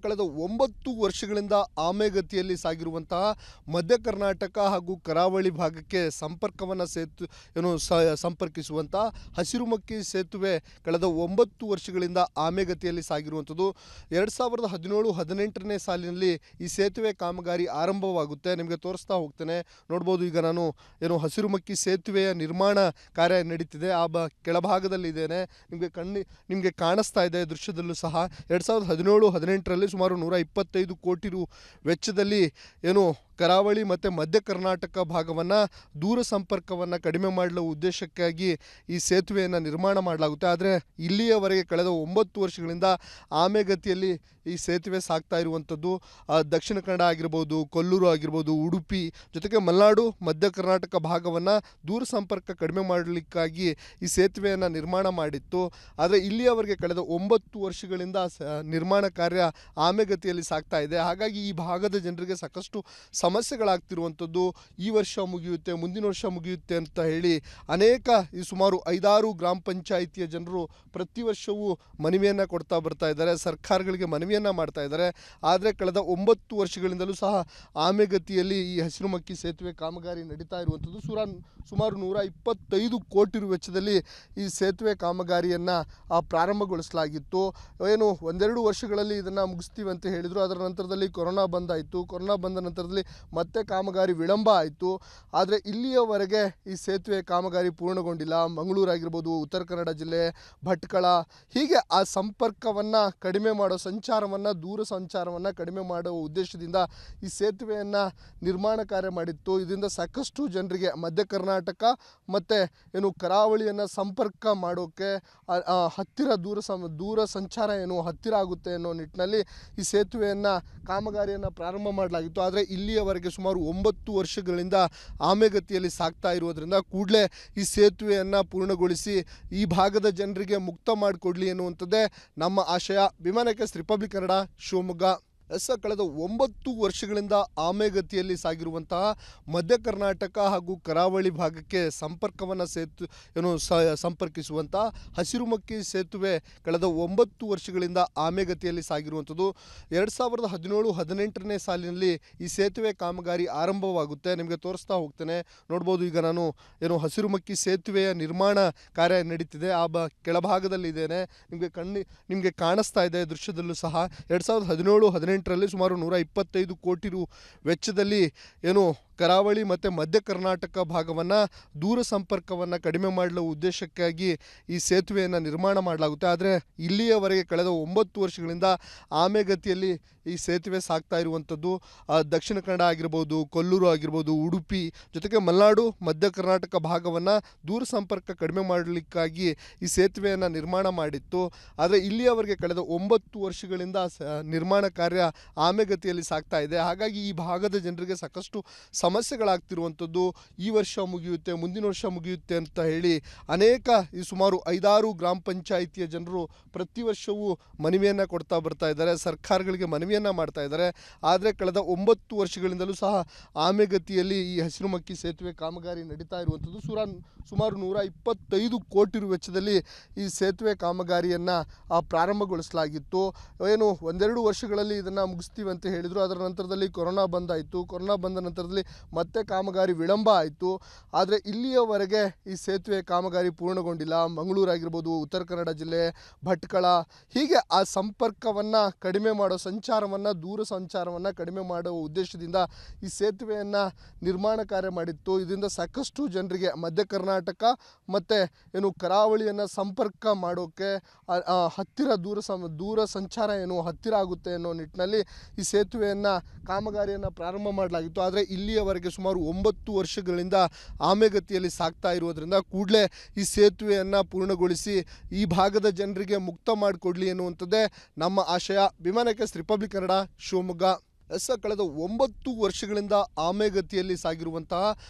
ಕಳೆದ 9 ವರ್ಷಗಳಿಂದ ಆಮೆಗತಿಯಲ್ಲಿ ಸಾಗಿರುವಂತಹ ಮಧ್ಯ ಕರ್ನಾಟಕ ಹಾಗೂ ಕರಾವಳಿ ಭಾಗಕ್ಕೆ ಸಂಪರ್ಕಿಸುವಂತಹ ಹಸಿರುಮಕ್ಕಿ ಸೇತುವೆ ಕಳೆದ 9 ವರ್ಷಗಳಿಂದ ಆಮೆಗತಿಯಲ್ಲಿ ಸಾಗಿರುವಂಥದ್ದು. 2017-18ನೇ ಸಾಲಿನಲ್ಲಿ ಈ ಸೇತುವೆ ಕಾಮಗಾರಿ ಆರಂಭವಾಗುತ್ತೆ. ನಿಮಗೆ ತೋರಿಸ್ತಾ ಹೋಗ್ತೇನೆ. ನೋಡ್ಬೋದು, ಈಗ ನಾನು ಹಸಿರುಮಕ್ಕಿ ಸೇತುವೆಯ ನಿರ್ಮಾಣ ಕಾರ್ಯ ನಡೀತಿದೆ. ಕೆಳಭಾಗದಲ್ಲಿ ಇದ್ದೇನೆ. ನಿಮಗೆ ಕಾಣಿಸ್ತಾ ಇದೆ ದೃಶ್ಯದಲ್ಲೂ ಸಹ. 2017-18ರಲ್ಲಿ ಸುಮಾರು 125 ಕೋಟಿ ರು ವೆಚ್ಚದಲ್ಲಿ ಕರಾವಳಿ ಮತ್ತು ಮಧ್ಯ ಕರ್ನಾಟಕ ಭಾಗವನ್ನು ದೂರ ಸಂಪರ್ಕವನ್ನು ಕಡಿಮೆ ಮಾಡಲು ಉದ್ದೇಶಕ್ಕಾಗಿ ಈ ಸೇತುವೆಯನ್ನು ನಿರ್ಮಾಣ ಮಾಡಲಾಗುತ್ತೆ. ಆದರೆ ಇಲ್ಲಿಯವರೆಗೆ ಕಳೆದ 9 ವರ್ಷಗಳಿಂದ ಆಮೆಗತಿಯಲ್ಲಿ ಈ ಸೇತುವೆ ಸಾಗ್ತಾ ಇರುವಂಥದ್ದು. ದಕ್ಷಿಣ ಕನ್ನಡ ಆಗಿರ್ಬೋದು, ಕೊಲ್ಲೂರು ಆಗಿರ್ಬೋದು, ಉಡುಪಿ ಜೊತೆಗೆ ಮಲೆನಾಡು ಮಧ್ಯ ಕರ್ನಾಟಕ ಭಾಗವನ್ನು ದೂರ ಸಂಪರ್ಕ ಕಡಿಮೆ ಮಾಡಲಿಕ್ಕಾಗಿ ಈ ಸೇತುವೆಯನ್ನು ನಿರ್ಮಾಣ ಮಾಡಿತ್ತು. ಆದರೆ ಇಲ್ಲಿಯವರೆಗೆ ಕಳೆದ 9 ವರ್ಷಗಳಿಂದ ನಿರ್ಮಾಣ ಕಾರ್ಯ ಆಮೆಗತಿಯಲ್ಲಿ ಸಾಗ್ತಾ ಇದೆ. ಹಾಗಾಗಿ ಈ ಭಾಗದ ಜನರಿಗೆ ಸಾಕಷ್ಟು ಸಮಸ್ಯೆಗಳಾಗ್ತಿರುವಂಥದ್ದು. ಈ ವರ್ಷ ಮುಗಿಯುತ್ತೆ, ಮುಂದಿನ ವರ್ಷ ಮುಗಿಯುತ್ತೆ ಅಂತ ಹೇಳಿ ಈ ಸುಮಾರು 5-6 ಗ್ರಾಮ ಪಂಚಾಯಿತಿಯ ಜನರು ಪ್ರತಿ ವರ್ಷವೂ ಮನವಿಯನ್ನು ಕೊಡ್ತಾ ಬರ್ತಾ ಇದ್ದಾರೆ, ಸರ್ಕಾರಗಳಿಗೆ ಮನವಿಯನ್ನು ಮಾಡ್ತಾ ಇದ್ದಾರೆ. ಆದರೆ ಕಳೆದ 9 ವರ್ಷಗಳಿಂದಲೂ ಸಹ ಆಮೆಗತಿಯಲ್ಲಿ ಈ ಹಸಿರುಮಕ್ಕಿ ಸೇತುವೆ ಕಾಮಗಾರಿ ನಡೀತಾ ಇರುವಂಥದ್ದು. ಸುಮಾರು 125 ಕೋಟಿ ರು ವೆಚ್ಚದಲ್ಲಿ ಈ ಸೇತುವೆ ಕಾಮಗಾರಿಯನ್ನು ಪ್ರಾರಂಭಗೊಳಿಸಲಾಗಿತ್ತು. ಒಂದೆರಡು ವರ್ಷಗಳಲ್ಲಿ ಇದನ್ನು ಮುಗಿಸ್ತೀವಿ ಅಂತ ಹೇಳಿದರು. ಅದರ ನಂತರದಲ್ಲಿ ಕೊರೋನಾ ಬಂದಾಯಿತು. ಕೊರೋನಾ ಬಂದ ನಂತರದಲ್ಲಿ ಮತ್ತೆ ಕಾಮಗಾರಿ ವಿಳಂಬ ಆಯಿತು. ಆದರೆ ಇಲ್ಲಿಯವರೆಗೆ ಈ ಸೇತುವೆ ಕಾಮಗಾರಿ ಪೂರ್ಣಗೊಂಡಿಲ್ಲ. ಮಂಗಳೂರು ಆಗಿರ್ಬೋದು, ಉತ್ತರ ಕನ್ನಡ ಜಿಲ್ಲೆ, ಭಟ್ಕಳ, ಹೀಗೆ ಆ ಸಂಪರ್ಕವನ್ನು ಕಡಿಮೆ ಮಾಡೋ ದೂರ ಸಂಚಾರವನ್ನು ಕಡಿಮೆ ಮಾಡುವ ಉದ್ದೇಶದಿಂದ ಈ ಸೇತುವೆಯನ್ನು ನಿರ್ಮಾಣ ಕಾರ್ಯ ಮಾಡಿತ್ತು. ಇದರಿಂದ ಸಾಕಷ್ಟು ಜನರಿಗೆ ಮಧ್ಯ ಕರ್ನಾಟಕ ಮತ್ತು ಕರಾವಳಿಯನ್ನು ಸಂಪರ್ಕ ಮಾಡೋಕ್ಕೆ ಹತ್ತಿರ ದೂರ ಸಂಚಾರ ಹತ್ತಿರ ಆಗುತ್ತೆ ಅನ್ನೋ ನಿಟ್ಟಿನಲ್ಲಿ ಈ ಸೇತುವೆಯನ್ನು ಕಾಮಗಾರಿಯನ್ನು ಪ್ರಾರಂಭ ಮಾಡಲಾಗಿತ್ತು. ಆದರೆ ಇಲ್ಲಿಯವರೆಗೆ ಸುಮಾರು 9 ವರ್ಷಗಳಿಂದ ಆಮೆಗತಿಯಲ್ಲಿ ಸಾಗ್ತಾ ಇರುವುದರಿಂದ ಕೂಡಲೇ ಈ ಸೇತುವೆಯನ್ನು ಪೂರ್ಣಗೊಳಿಸಿ ಈ ಭಾಗದ ಜನರಿಗೆ ಮುಕ್ತ ಮಾಡಿಕೊಡ್ಲಿ ಎನ್ನುವಂಥದ್ದೇ ನಮ್ಮ ಆಶಯ. ವಿಮಾನಕ್ಕೆ ರಿಪಬ್ಲಿಕ್ ಕನ್ನಡ, ಶಿವಮೊಗ್ಗ. ಕಳೆದ 9 ವರ್ಷಗಳಿಂದ ಆಮೆಗತಿಯಲ್ಲಿ ಸಾಗಿರುವಂತಹ ಮಧ್ಯ ಕರ್ನಾಟಕ ಹಾಗೂ ಕರಾವಳಿ ಭಾಗಕ್ಕೆ ಸಂಪರ್ಕಿಸುವಂತಹ ಹಸಿರುಮಕ್ಕಿ ಸೇತುವೆ ಕಳೆದ 9 ವರ್ಷಗಳಿಂದ ಆಮೆಗತಿಯಲ್ಲಿ ಸಾಗಿರುವಂಥದ್ದು. 2017-18ನೇ ಸಾಲಿನಲ್ಲಿ ಈ ಸೇತುವೆ ಕಾಮಗಾರಿ ಆರಂಭವಾಗುತ್ತೆ. ನಿಮಗೆ ತೋರಿಸ್ತಾ ಹೋಗ್ತೇನೆ. ನೋಡ್ಬೋದು, ಈಗ ನಾನು ಹಸಿರುಮಕ್ಕಿ ಸೇತುವೆಯ ನಿರ್ಮಾಣ ಕಾರ್ಯ ನಡೀತಿದೆ. ಕೆಳಭಾಗದಲ್ಲಿ ಇದ್ದೇನೆ. ನಿಮಗೆ ಕಾಣಿಸ್ತಾ ಇದೆ ದೃಶ್ಯದಲ್ಲೂ ಸಹ. 2017-18ರಲ್ಲಿ ಸುಮಾರು 125 ಕೋಟಿ ರು ವೆಚ್ಚದಲ್ಲಿ ಕರಾವಳಿ ಮತ್ತು ಮಧ್ಯ ಕರ್ನಾಟಕ ಭಾಗವನ್ನು ದೂರ ಸಂಪರ್ಕವನ್ನು ಕಡಿಮೆ ಮಾಡಲು ಉದ್ದೇಶಕ್ಕಾಗಿ ಈ ಸೇತುವೆಯನ್ನು ನಿರ್ಮಾಣ ಮಾಡಲಾಗುತ್ತೆ. ಆದರೆ ಇಲ್ಲಿಯವರೆಗೆ ಕಳೆದ 9 ವರ್ಷಗಳಿಂದ ಆಮೆಗತಿಯಲ್ಲಿ ಈ ಸೇತುವೆ ಸಾಗ್ತಾ ಇರುವಂಥದ್ದು. ದಕ್ಷಿಣ ಕನ್ನಡ ಆಗಿರ್ಬೋದು, ಕೊಲ್ಲೂರು ಆಗಿರ್ಬೋದು, ಉಡುಪಿ ಜೊತೆಗೆ ಮಲೆನಾಡು ಮಧ್ಯ ಕರ್ನಾಟಕ ಭಾಗವನ್ನು ದೂರ ಸಂಪರ್ಕ ಕಡಿಮೆ ಮಾಡಲಿಕ್ಕಾಗಿ ಈ ಸೇತುವೆಯನ್ನು ನಿರ್ಮಾಣ ಮಾಡಿತ್ತು. ಆದರೆ ಇಲ್ಲಿಯವರೆಗೆ ಕಳೆದ 9 ವರ್ಷಗಳಿಂದ ನಿರ್ಮಾಣ ಕಾರ್ಯ ಆಮೆಗತಿಯಲ್ಲಿ ಸಾಗ್ತಾ ಇದೆ. ಹಾಗಾಗಿ ಈ ಭಾಗದ ಜನರಿಗೆ ಸಾಕಷ್ಟು ಸಮಸ್ಯೆಗಳಾಗ್ತಿರುವಂಥದ್ದು. ಈ ವರ್ಷ ಮುಗಿಯುತ್ತೆ, ಮುಂದಿನ ವರ್ಷ ಮುಗಿಯುತ್ತೆ ಅಂತ ಹೇಳಿ ಈ ಸುಮಾರು 5-6 ಗ್ರಾಮ ಪಂಚಾಯಿತಿಯ ಜನರು ಪ್ರತಿ ವರ್ಷವೂ ಮನವಿಯನ್ನು ಕೊಡ್ತಾ ಬರ್ತಾ ಇದ್ದಾರೆ, ಸರ್ಕಾರಗಳಿಗೆ ಮನವಿಯನ್ನು ಮಾಡ್ತಾ ಇದ್ದಾರೆ. ಆದರೆ ಕಳೆದ 9 ವರ್ಷಗಳಿಂದಲೂ ಸಹ ಆಮೆಗತಿಯಲ್ಲಿ ಈ ಹಸಿರುಮಕ್ಕಿ ಸೇತುವೆ ಕಾಮಗಾರಿ ನಡೀತಾ ಇರುವಂಥದ್ದು. ಸುಮಾರು 125 ಕೋಟಿ ರು ವೆಚ್ಚದಲ್ಲಿ ಈ ಸೇತುವೆ ಕಾಮಗಾರಿಯನ್ನು ಪ್ರಾರಂಭಗೊಳಿಸಲಾಗಿತ್ತು. ಒಂದೆರಡು ವರ್ಷಗಳಲ್ಲಿ ಇದನ್ನು ಮುಗಿಸ್ತೀವಿ ಅಂತ ಹೇಳಿದರು. ಅದರ ನಂತರದಲ್ಲಿ ಕೊರೋನಾ ಬಂದಾಯಿತು. ಕೊರೋನಾ ಬಂದ ನಂತರದಲ್ಲಿ ಮತ್ತೆ ಕಾಮಗಾರಿ ವಿಳಂಬ ಆಯಿತು. ಆದರೆ ಇಲ್ಲಿಯವರೆಗೆ ಈ ಸೇತುವೆ ಕಾಮಗಾರಿ ಪೂರ್ಣಗೊಂಡಿಲ್ಲ. ಮಂಗಳೂರು ಆಗಿರ್ಬೋದು, ಉತ್ತರ ಕನ್ನಡ ಜಿಲ್ಲೆ, ಭಟ್ಕಳ, ಹೀಗೆ ಆ ಸಂಪರ್ಕವನ್ನು ಕಡಿಮೆ ಮಾಡೋ ದೂರ ಸಂಚಾರವನ್ನು ಕಡಿಮೆ ಮಾಡುವ ಉದ್ದೇಶದಿಂದ ಈ ಸೇತುವೆಯನ್ನು ನಿರ್ಮಾಣ ಕಾರ್ಯ ಮಾಡಿತ್ತು. ಇದರಿಂದ ಸಾಕಷ್ಟು ಜನರಿಗೆ ಮಧ್ಯ ಕರ್ನಾಟಕ ಮತ್ತು ಕರಾವಳಿಯನ್ನು ಸಂಪರ್ಕ ಮಾಡೋಕ್ಕೆ ಹತ್ತಿರ ದೂರ ಸಂಚಾರ ಹತ್ತಿರ ಆಗುತ್ತೆ ಅನ್ನೋ ನಿಟ್ಟಿನಲ್ಲಿ ಈ ಸೇತುವೆಯನ್ನು ಕಾಮಗಾರಿಯನ್ನು ಪ್ರಾರಂಭ ಮಾಡಲಾಗಿತ್ತು. ಆದರೆ ಇಲ್ಲಿಯವರೆಗೆ ಸುಮಾರು 9 ವರ್ಷಗಳಿಂದ ಆಮೆಗತಿಯಲ್ಲಿ ಸಾಗ್ತಾ ಇರುವುದರಿಂದ ಕೂಡಲೇ ಈ ಸೇತುವೆಯನ್ನು ಪೂರ್ಣಗೊಳಿಸಿ ಈ ಭಾಗದ ಜನರಿಗೆ ಮುಕ್ತ ಮಾಡಿಕೊಡ್ಲಿ ಎನ್ನುವಂಥದ್ದೇ ನಮ್ಮ ಆಶಯ. ವಿಮಾನಕ್ಕೆ ರಿಪಬ್ಲಿಕ್ ಕನ್ನಡ, ಶಿವಮೊಗ್ಗ. ಕಳೆದ 9 ವರ್ಷಗಳಿಂದ ಆಮೆಗತಿಯಲ್ಲಿ ಸಾಗಿರುವಂತಹ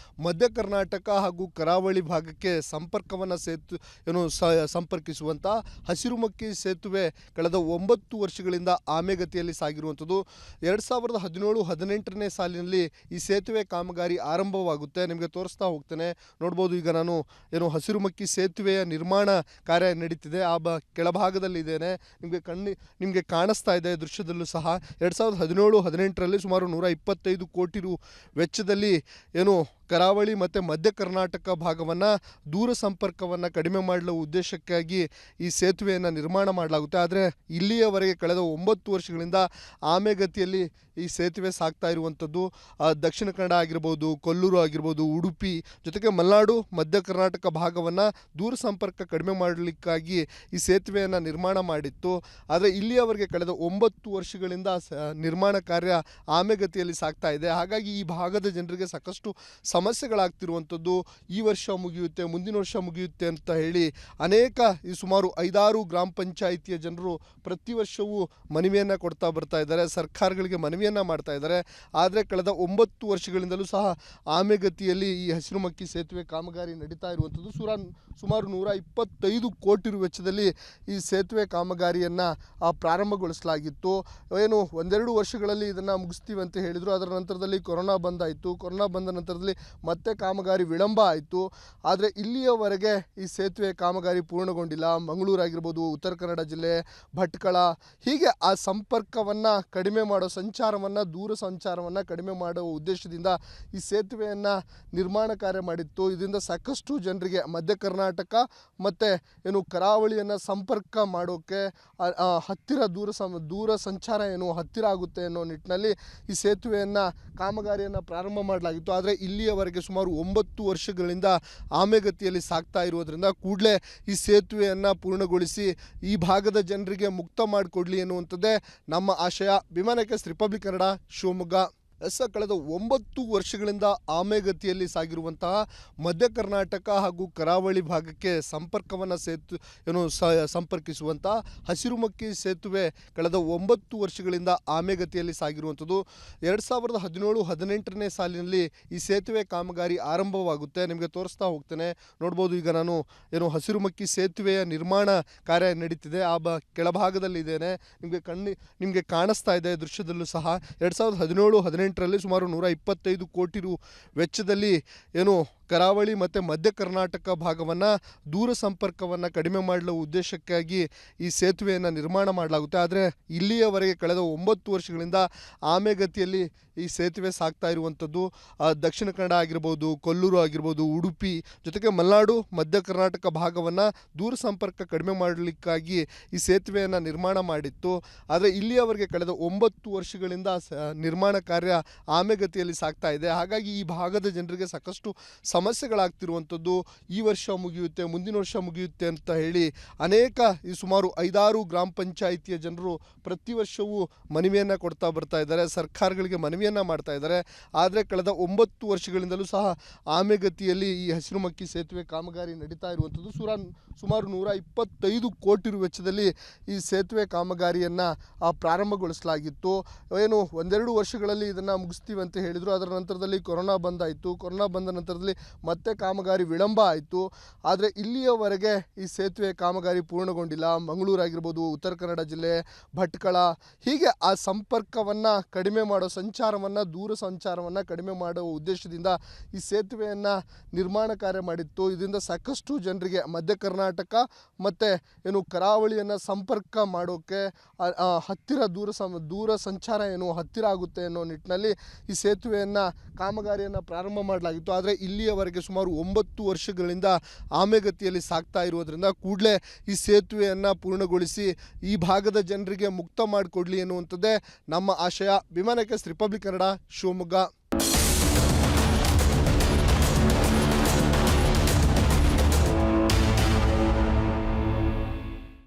ಮಧ್ಯ ಕರ್ನಾಟಕ ಹಾಗೂ ಕರಾವಳಿ ಭಾಗಕ್ಕೆ ಸಂಪರ್ಕಿಸುವಂತಹ ಹಸಿರುಮಕ್ಕಿ ಸೇತುವೆ ಕಳೆದ 9 ವರ್ಷಗಳಿಂದ ಆಮೆಗತಿಯಲ್ಲಿ ಸಾಗಿರುವಂಥದ್ದು. 2017-18ನೇ ಸಾಲಿನಲ್ಲಿ ಈ ಸೇತುವೆ ಕಾಮಗಾರಿ ಆರಂಭವಾಗುತ್ತೆ. ನಿಮಗೆ ತೋರಿಸ್ತಾ ಹೋಗ್ತೇನೆ. ನೋಡ್ಬೋದು, ಈಗ ನಾನು ಹಸಿರುಮಕ್ಕಿ ಸೇತುವೆಯ ನಿರ್ಮಾಣ ಕಾರ್ಯ ನಡೀತಿದೆ. ಕೆಳಭಾಗದಲ್ಲಿ ಇದ್ದೇನೆ. ನಿಮಗೆ ಕಾಣಿಸ್ತಾ ಇದೆ ದೃಶ್ಯದಲ್ಲೂ ಸಹ. 2017-18ರಲ್ಲಿ ಸುಮಾರು 125 ಕೋಟಿ ರು ವೆಚ್ಚದಲ್ಲಿ ಕರಾವಳಿ ಮತ್ತು ಮಧ್ಯ ಕರ್ನಾಟಕ ಭಾಗವನ್ನು ದೂರ ಸಂಪರ್ಕವನ್ನು ಕಡಿಮೆ ಮಾಡಲು ಉದ್ದೇಶಕ್ಕಾಗಿ ಈ ಸೇತುವೆಯನ್ನು ನಿರ್ಮಾಣ ಮಾಡಲಾಗುತ್ತೆ. ಆದರೆ ಇಲ್ಲಿಯವರೆಗೆ ಕಳೆದ 9 ವರ್ಷಗಳಿಂದ ಆಮೆಗತಿಯಲ್ಲಿ ಈ ಸೇತುವೆ ಸಾಗ್ತಾ ಇರುವಂಥದ್ದು. ದಕ್ಷಿಣ ಕನ್ನಡ ಆಗಿರ್ಬೋದು, ಕೊಲ್ಲೂರು ಆಗಿರ್ಬೋದು, ಉಡುಪಿ ಜೊತೆಗೆ ಮಲೆನಾಡು ಮಧ್ಯ ಕರ್ನಾಟಕ ಭಾಗವನ್ನು ದೂರ ಸಂಪರ್ಕ ಕಡಿಮೆ ಮಾಡಲಿಕ್ಕಾಗಿ ಈ ಸೇತುವೆಯನ್ನು ನಿರ್ಮಾಣ ಮಾಡಿತ್ತು. ಆದರೆ ಇಲ್ಲಿಯವರೆಗೆ ಕಳೆದ 9 ವರ್ಷಗಳಿಂದ ನಿರ್ಮಾಣ ಕಾರ್ಯ ಆಮೆಗತಿಯಲ್ಲಿ ಸಾಗ್ತಾ ಇದೆ. ಹಾಗಾಗಿ ಈ ಭಾಗದ ಜನರಿಗೆ ಸಾಕಷ್ಟು ಸಮಸ್ಯೆಗಳಾಗ್ತಿರುವಂಥದ್ದು. ಈ ವರ್ಷ ಮುಗಿಯುತ್ತೆ, ಮುಂದಿನ ವರ್ಷ ಮುಗಿಯುತ್ತೆ ಅಂತ ಹೇಳಿ ಈ ಸುಮಾರು 5-6 ಗ್ರಾಮ ಪಂಚಾಯಿತಿಯ ಜನರು ಪ್ರತಿ ವರ್ಷವೂ ಮನವಿಯನ್ನು ಕೊಡ್ತಾ ಬರ್ತಾ ಇದ್ದಾರೆ, ಸರ್ಕಾರಗಳಿಗೆ ಮನವಿಯನ್ನು ಮಾಡ್ತಾ ಇದ್ದಾರೆ. ಆದರೆ ಕಳೆದ 9 ವರ್ಷಗಳಿಂದಲೂ ಸಹ ಆಮೆಗತಿಯಲ್ಲಿ ಈ ಹಸಿರುಮಕ್ಕಿ ಸೇತುವೆ ಕಾಮಗಾರಿ ನಡೀತಾ ಇರುವಂಥದ್ದು. ಸುಮಾರು 125 ಕೋಟಿ ರು ವೆಚ್ಚದಲ್ಲಿ ಈ ಸೇತುವೆ ಕಾಮಗಾರಿಯನ್ನು ಪ್ರಾರಂಭಗೊಳಿಸಲಾಗಿತ್ತು. ಒಂದೆರಡು ವರ್ಷಗಳಲ್ಲಿ ಇದನ್ನು ಮುಗಿಸ್ತೀವಿ ಅಂತ ಹೇಳಿದರು. ಅದರ ನಂತರದಲ್ಲಿ ಕೊರೋನಾ ಬಂದಾಯಿತು. ಕೊರೋನಾ ಬಂದ ನಂತರದಲ್ಲಿ ಮತ್ತೆ ಕಾಮಗಾರಿ ವಿಳಂಬ ಆಯಿತು. ಆದರೆ ಇಲ್ಲಿಯವರೆಗೆ ಈ ಸೇತುವೆ ಕಾಮಗಾರಿ ಪೂರ್ಣಗೊಂಡಿಲ್ಲ. ಮಂಗಳೂರು ಆಗಿರ್ಬೋದು, ಉತ್ತರ ಕನ್ನಡ ಜಿಲ್ಲೆ, ಭಟ್ಕಳ, ಹೀಗೆ ಆ ಸಂಪರ್ಕವನ್ನು ಕಡಿಮೆ ಮಾಡೋ ದೂರ ಸಂಚಾರವನ್ನು ಕಡಿಮೆ ಮಾಡುವ ಉದ್ದೇಶದಿಂದ ಈ ಸೇತುವೆಯನ್ನು ನಿರ್ಮಾಣ ಕಾರ್ಯ ಮಾಡಿತ್ತು. ಇದರಿಂದ ಸಾಕಷ್ಟು ಜನರಿಗೆ ಮಧ್ಯ ಕರ್ನಾಟಕ ಮತ್ತು ಕರಾವಳಿಯನ್ನು ಸಂಪರ್ಕ ಮಾಡೋಕ್ಕೆ ಹತ್ತಿರ ದೂರ ಸಂಚಾರ ಹತ್ತಿರ ಆಗುತ್ತೆ ಅನ್ನೋ ನಿಟ್ಟಿನಲ್ಲಿ ಈ ಸೇತುವೆಯನ್ನು ಕಾಮಗಾರಿಯನ್ನು ಪ್ರಾರಂಭ ಮಾಡಲಾಗಿತ್ತು. ಆದರೆ ಇಲ್ಲಿಯವರೆಗೆ ಸುಮಾರು 9 ವರ್ಷಗಳಿಂದ ಆಮೆಗತಿಯಲ್ಲಿ ಸಾಗ್ತಾ ಇರುವುದರಿಂದ ಕೂಡಲೇ ಈ ಸೇತುವೆಯನ್ನು ಪೂರ್ಣಗೊಳಿಸಿ ಈ ಭಾಗದ ಜನರಿಗೆ ಮುಕ್ತ ಮಾಡಿಕೊಡ್ಲಿ ಎನ್ನುವಂಥದ್ದೇ ನಮ್ಮ ಆಶಯ. ವಿಮಾನಕ್ಕೆ ರಿಪಬ್ಲಿಕ್ ಕನ್ನಡ, ಶಿವಮೊಗ್ಗ. ಕಳೆದ 9 ವರ್ಷಗಳಿಂದ ಆಮೆಗತಿಯಲ್ಲಿ ಸಾಗಿರುವಂತಹ ಮಧ್ಯ ಕರ್ನಾಟಕ ಹಾಗೂ ಕರಾವಳಿ ಭಾಗಕ್ಕೆ ಸಂಪರ್ಕಿಸುವಂತಹ ಹಸಿರುಮಕ್ಕಿ ಸೇತುವೆ ಕಳೆದ 9 ವರ್ಷಗಳಿಂದ ಆಮೆಗತಿಯಲ್ಲಿ ಸಾಗಿರುವಂಥದ್ದು. 2017-18ನೇ ಸಾಲಿನಲ್ಲಿ ಈ ಸೇತುವೆ ಕಾಮಗಾರಿ ಆರಂಭವಾಗುತ್ತೆ. ನಿಮಗೆ ತೋರಿಸ್ತಾ ಹೋಗ್ತೇನೆ. ನೋಡ್ಬೋದು, ಈಗ ನಾನು ಹಸಿರುಮಕ್ಕಿ ಸೇತುವೆಯ ನಿರ್ಮಾಣ ಕಾರ್ಯ ನಡೀತಿದೆ. ಕೆಳಭಾಗದಲ್ಲಿ ಇದ್ದೇನೆ. ನಿಮಗೆ ಕಾಣಿಸ್ತಾ ಇದೆ ದೃಶ್ಯದಲ್ಲೂ ಸಹ. 2017-18ರಲ್ಲಿ ಸುಮಾರು 125 ಕೋಟಿ ರು ವೆಚ್ಚದಲ್ಲಿ ಕರಾವಳಿ ಮತ್ತು ಮಧ್ಯ ಕರ್ನಾಟಕ ಭಾಗವನ್ನು ದೂರ ಸಂಪರ್ಕವನ್ನು ಕಡಿಮೆ ಮಾಡಲು ಉದ್ದೇಶಕ್ಕಾಗಿ ಈ ಸೇತುವೆಯನ್ನು ನಿರ್ಮಾಣ ಮಾಡಲಾಗುತ್ತೆ. ಆದರೆ ಇಲ್ಲಿಯವರೆಗೆ ಕಳೆದ 9 ವರ್ಷಗಳಿಂದ ಆಮೆಗತಿಯಲ್ಲಿ ಈ ಸೇತುವೆ ಸಾಗ್ತಾ ಇರುವಂಥದ್ದು. ದಕ್ಷಿಣ ಕನ್ನಡ ಆಗಿರ್ಬೋದು, ಕೊಲ್ಲೂರು ಆಗಿರ್ಬೋದು, ಉಡುಪಿ ಜೊತೆಗೆ ಮಲೆನಾಡು ಮಧ್ಯ ಕರ್ನಾಟಕ ಭಾಗವನ್ನು ದೂರ ಸಂಪರ್ಕ ಕಡಿಮೆ ಮಾಡಲಿಕ್ಕಾಗಿ ಈ ಸೇತುವೆಯನ್ನು ನಿರ್ಮಾಣ ಮಾಡಿತ್ತು. ಆದರೆ ಇಲ್ಲಿಯವರೆಗೆ ಕಳೆದ 9 ವರ್ಷಗಳಿಂದ ನಿರ್ಮಾಣ ಕಾರ್ಯ ಆಮೆಗತಿಯಲ್ಲಿ ಸಾಗ್ತಾ ಇದೆ. ಹಾಗಾಗಿ ಈ ಭಾಗದ ಜನರಿಗೆ ಸಾಕಷ್ಟು ಸಮಸ್ಯೆಗಳಾಗ್ತಿರುವಂಥದ್ದು. ಈ ವರ್ಷ ಮುಗಿಯುತ್ತೆ, ಮುಂದಿನ ವರ್ಷ ಮುಗಿಯುತ್ತೆ ಅಂತ ಹೇಳಿ ಈ ಸುಮಾರು 5-6 ಗ್ರಾಮ ಪಂಚಾಯಿತಿಯ ಜನರು ಪ್ರತಿ ವರ್ಷವೂ ಮನವಿಯನ್ನು ಕೊಡ್ತಾ ಬರ್ತಾ ಇದ್ದಾರೆ, ಸರ್ಕಾರಗಳಿಗೆ ಮನವಿಯನ್ನು ಮಾಡ್ತಾ ಇದ್ದಾರೆ. ಆದರೆ ಕಳೆದ 9 ವರ್ಷಗಳಿಂದಲೂ ಸಹ ಆಮೆಗತಿಯಲ್ಲಿ ಈ ಹಸಿರುಮಕ್ಕಿ ಸೇತುವೆ ಕಾಮಗಾರಿ ನಡೀತಾ ಇರುವಂಥದ್ದು. ಸುಮಾರು 125 ಕೋಟಿ ರು ವೆಚ್ಚದಲ್ಲಿ ಈ ಸೇತುವೆ ಕಾಮಗಾರಿಯನ್ನು ಪ್ರಾರಂಭಗೊಳಿಸಲಾಗಿತ್ತು. ಒಂದೆರಡು ವರ್ಷಗಳಲ್ಲಿ ಇದನ್ನು ಮುಗಿಸ್ತೀವಿ ಅಂತ ಹೇಳಿದರು. ಅದರ ನಂತರದಲ್ಲಿ ಕೊರೋನಾ ಬಂದಾಯಿತು. ಕೊರೋನಾ ಬಂದ ನಂತರದಲ್ಲಿ ಮತ್ತೆ ಕಾಮಗಾರಿ ವಿಳಂಬ ಆಯಿತು. ಆದರೆ ಇಲ್ಲಿಯವರೆಗೆ ಈ ಸೇತುವೆ ಕಾಮಗಾರಿ ಪೂರ್ಣಗೊಂಡಿಲ್ಲ. ಮಂಗಳೂರು ಆಗಿರ್ಬೋದು, ಉತ್ತರ ಕನ್ನಡ ಜಿಲ್ಲೆ, ಭಟ್ಕಳ, ಹೀಗೆ ಆ ಸಂಪರ್ಕವನ್ನು ಕಡಿಮೆ ಮಾಡೋ ದೂರ ಸಂಚಾರವನ್ನು ಕಡಿಮೆ ಮಾಡುವ ಉದ್ದೇಶದಿಂದ ಈ ಸೇತುವೆಯನ್ನು ನಿರ್ಮಾಣ ಕಾರ್ಯ ಮಾಡಿತ್ತು. ಇದರಿಂದ ಸಾಕಷ್ಟು ಜನರಿಗೆ ಮಧ್ಯ ಕರ್ನಾಟಕ ಮತ್ತು ಕರಾವಳಿಯನ್ನು ಸಂಪರ್ಕ ಮಾಡೋಕ್ಕೆ ಹತ್ತಿರ ದೂರ ಸಂಚಾರ ಹತ್ತಿರ ಆಗುತ್ತೆ ಅನ್ನೋ ನಿಟ್ಟಿನಲ್ಲಿ ಈ ಸೇತುವೆಯನ್ನು ಕಾಮಗಾರಿಯನ್ನು ಪ್ರಾರಂಭ ಮಾಡಲಾಗಿತ್ತು. ಆದರೆ ಇಲ್ಲಿಯವರೆಗೆ ಸುಮಾರು 9 ವರ್ಷಗಳಿಂದ ಆಮೆಗತಿಯಲ್ಲಿ ಸಾಗ್ತಾ ಇರುವುದರಿಂದ ಕೂಡಲೇ ಈ ಸೇತುವೆಯನ್ನು ಪೂರ್ಣಗೊಳಿಸಿ ಈ ಭಾಗದ ಜನರಿಗೆ ಮುಕ್ತ ಮಾಡಿಕೊಡ್ಲಿ ಎನ್ನುವಂಥದ್ದೇ ನಮ್ಮ ಆಶಯ. ವಿಮಾನಕ್ಕೆ ರಿಪಬ್ಲಿಕ್ ಕನ್ನಡ, ಶಿವಮೊಗ್ಗ.